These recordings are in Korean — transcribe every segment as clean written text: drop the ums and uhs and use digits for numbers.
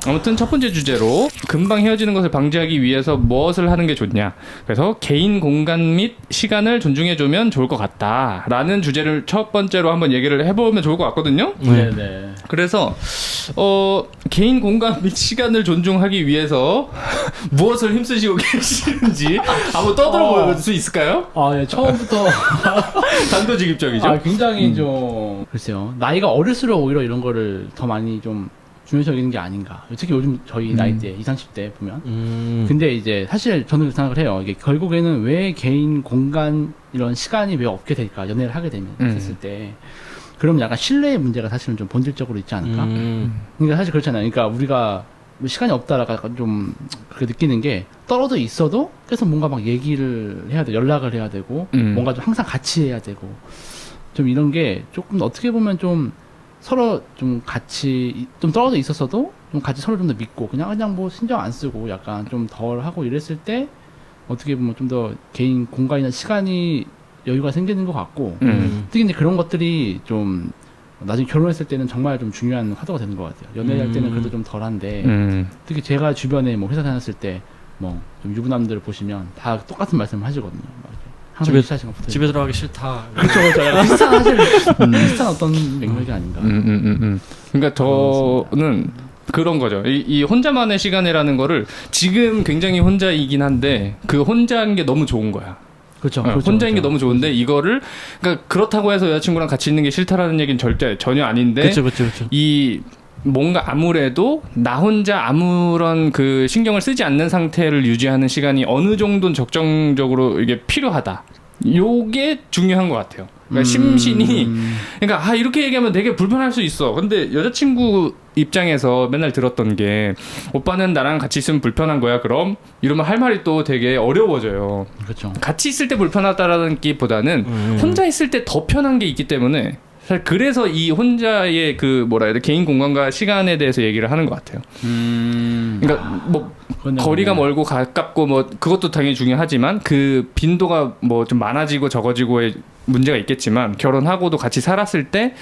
아무튼 첫 번째 주제로 금방 헤어지는 것을 방지하기 위해서 무엇을 하는 게 좋냐. 그래서 개인 공간 및 시간을 존중해주면 좋을 것 같다라는 주제를 첫 번째로 한번 얘기를 해보면 좋을 것 같거든요. 네네. 그래서 개인 공간 및 시간을 존중하기 위해서 무엇을 힘쓰시고 계시는지 한번 떠들어 볼 수 있을까요? 예, 처음부터 단도직입적이죠. 굉장히 좀 글쎄요. 나이가 어릴수록 오히려 이런 거를 더 많이 좀 중요시 여기는 게 아닌가. 특히 요즘 저희 나이대 20, 30대 보면. 근데 이제 사실 저는 생각을 해요. 이게 결국에는 왜 개인 공간 이런 시간이 왜 없게 될까? 연애를 하게 되면 됐을 때. 그럼 약간 신뢰의 문제가 사실은 좀 본질적으로 있지 않을까? 그러니까 사실 그렇잖아요. 그러니까 우리가 시간이 없다라고 약간 좀 그렇게 느끼는 게 떨어져 있어도 계속 뭔가 막 얘기를 해야 돼. 연락을 해야 되고 뭔가 좀 항상 같이 해야 되고 좀 이런 게 조금 어떻게 보면 좀 서로 좀 같이 좀 떨어져 있었어도 좀 같이 서로 좀 더 믿고 그냥 뭐 신경 안 쓰고 약간 좀 덜 하고 이랬을 때 어떻게 보면 좀 더 개인 공간이나 시간이 여유가 생기는 것 같고 특히 이제 그런 것들이 좀 나중에 결혼했을 때는 정말 좀 중요한 화두가 되는 것 같아요. 연애할 때는 그래도 좀 덜한데 특히 제가 주변에 뭐 회사 다녔을 때 뭐 좀 유부남들 보시면 다 똑같은 말씀을 하시거든요. 집에 들어가기 싫다. 그렇죠. 비슷한 사실 비슷한 어떤 맥락이 아닌가. 그러니까 저는 그런 거죠. 이 혼자만의 시간이라는 거를 지금 굉장히 혼자이긴 한데 그 혼자인 게 너무 좋은 거야. 그렇죠. 혼자인 게 너무 좋은데 이거를 그러니까 그렇다고 해서 여자친구랑 같이 있는 게 싫다라는 얘기는 전혀 아닌데. 그렇죠. 이 뭔가 아무래도 나 혼자 아무런 그 신경을 쓰지 않는 상태를 유지하는 시간이 어느 정도는 적정적으로 이게 필요하다. 요게 중요한 것 같아요. 그러니까 심신이 그러니까 이렇게 얘기하면 되게 불편할 수 있어. 근데 여자친구 입장에서 맨날 들었던 게 오빠는 나랑 같이 있으면 불편한 거야. 그럼 이러면 할 말이 또 되게 어려워져요. 그렇죠. 같이 있을 때 불편하다라는 기보다는 혼자 있을 때 더 편한 게 있기 때문에 사실 그래서 이 혼자의 그 뭐라 해야 돼 개인 공간과 시간에 대해서 얘기를 하는 것 같아요. 그러니까 뭐 거리가 멀고 가깝고 뭐 그것도 당연히 중요하지만 그 빈도가 뭐 좀 많아지고 적어지고의 문제가 있겠지만 결혼하고도 같이 살았을 때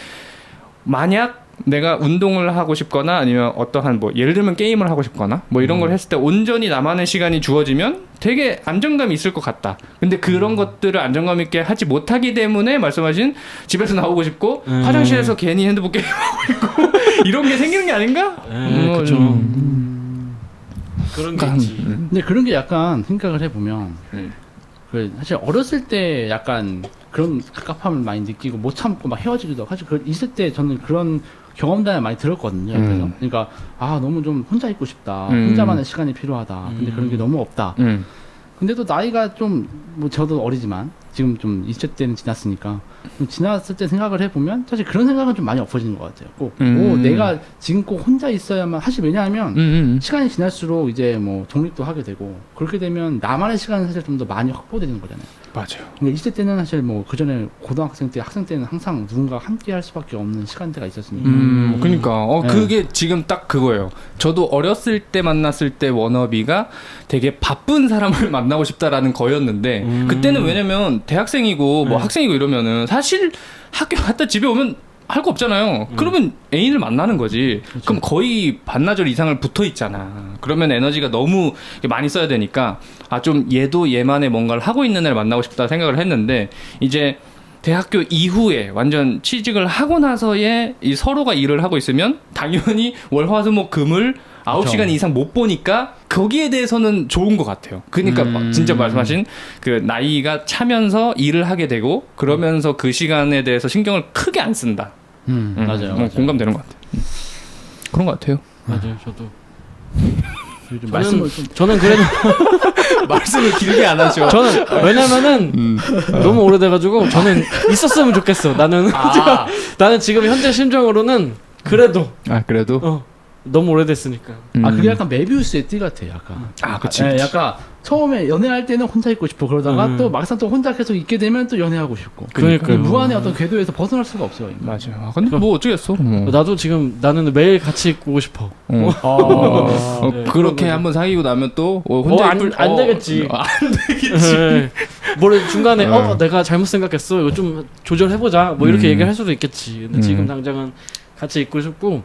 만약 내가 운동을 하고 싶거나 아니면 어떠한 뭐 예를 들면 게임을 하고 싶거나 뭐 이런 걸 했을 때 온전히 나만의 시간이 주어지면 되게 안정감이 있을 것 같다. 근데 그런 것들을 안정감 있게 하지 못하기 때문에 말씀하신 집에서 나오고 싶고 화장실에서 괜히 핸드폰 게임하고 있고 이런 게 생기는 게 아닌가? 그렇죠. 그런 게 있지. 근데 그런 게 약간 생각을 해보면 그 사실 어렸을 때 약간 그런 갑갑함을 많이 느끼고 못 참고 막 헤어지기도 하고 사실 있을 때 저는 그런 경험담을 많이 들었거든요. 옆에서. 그러니까 너무 좀 혼자 있고 싶다. 혼자만의 시간이 필요하다. 근데 그런 게 너무 없다. 근데 또 나이가 좀 뭐 저도 어리지만 지금 좀 20대 때는 지났으니까 좀 지났을 때 생각을 해보면 사실 그런 생각은 좀 많이 없어지는 것 같아요. 꼭 내가 지금 꼭 혼자 있어야만 사실 왜냐하면 시간이 지날수록 이제 뭐 독립도 하게 되고 그렇게 되면 나만의 시간은 사실 좀 더 많이 확보되는 거잖아요. 맞아요. 근데 20대 때는 사실 뭐 그 전에 고등학생 때 학생 때는 항상 누군가 함께 할 수밖에 없는 시간대가 있었으니까. 그러니까 네. 그게 지금 딱 그거예요. 저도 어렸을 때 만났을 때 워너비가 되게 바쁜 사람을 만나고 싶다라는 거였는데 그때는 왜냐면 대학생이고 뭐 학생이고 이러면은 사실 학교 갔다 집에 오면 할 거 없잖아요. 그러면 애인을 만나는 거지. 그렇죠. 그럼 거의 반나절 이상을 붙어 있잖아. 그러면 에너지가 너무 많이 써야 되니까 좀 얘도 얘만의 뭔가를 하고 있는 애를 만나고 싶다 생각을 했는데 이제 대학교 이후에 완전 취직을 하고 나서의 이 서로가 일을 하고 있으면 당연히 월화수목금을 9시간 이상 못 보니까 거기에 대해서는 좋은 것 같아요. 그러니까 진짜 말씀하신 그 나이가 차면서 일을 하게 되고 그러면서 그 시간에 대해서 신경을 크게 안 쓴다. 맞아요. 공감되는 것 같아요. 그런 것 같아요. 맞아요. 저도. 저는 그래도 말씀을 길게 안 하죠. 저는 왜냐면은 너무 오래돼가지고 저는 있었으면 좋겠어. 나는 지금 현재 심정으로는 그래도 너무 오래됐으니까. 그게 약간 메비우스의 띠 같아, 약간. 그치. 약간 처음에 연애할 때는 혼자 있고 싶어. 그러다가 또 막상 또 혼자 계속 있게 되면 또 연애하고 싶고. 그러니까요. 무한의 어떤 궤도에서 벗어날 수가 없어요. 맞아요. 근데 뭐 어쩌겠어. 뭐. 나도 지금 나는 매일 같이 있고 싶어. 그렇게 한번 사귀고 나면 또 혼자 안 되겠지. 안 되겠지. 뭘 중간에 내가 잘못 생각했어. 이거 좀 조절해보자. 뭐 이렇게 얘기를 할 수도 있겠지. 근데 지금 당장은 같이 있고 싶고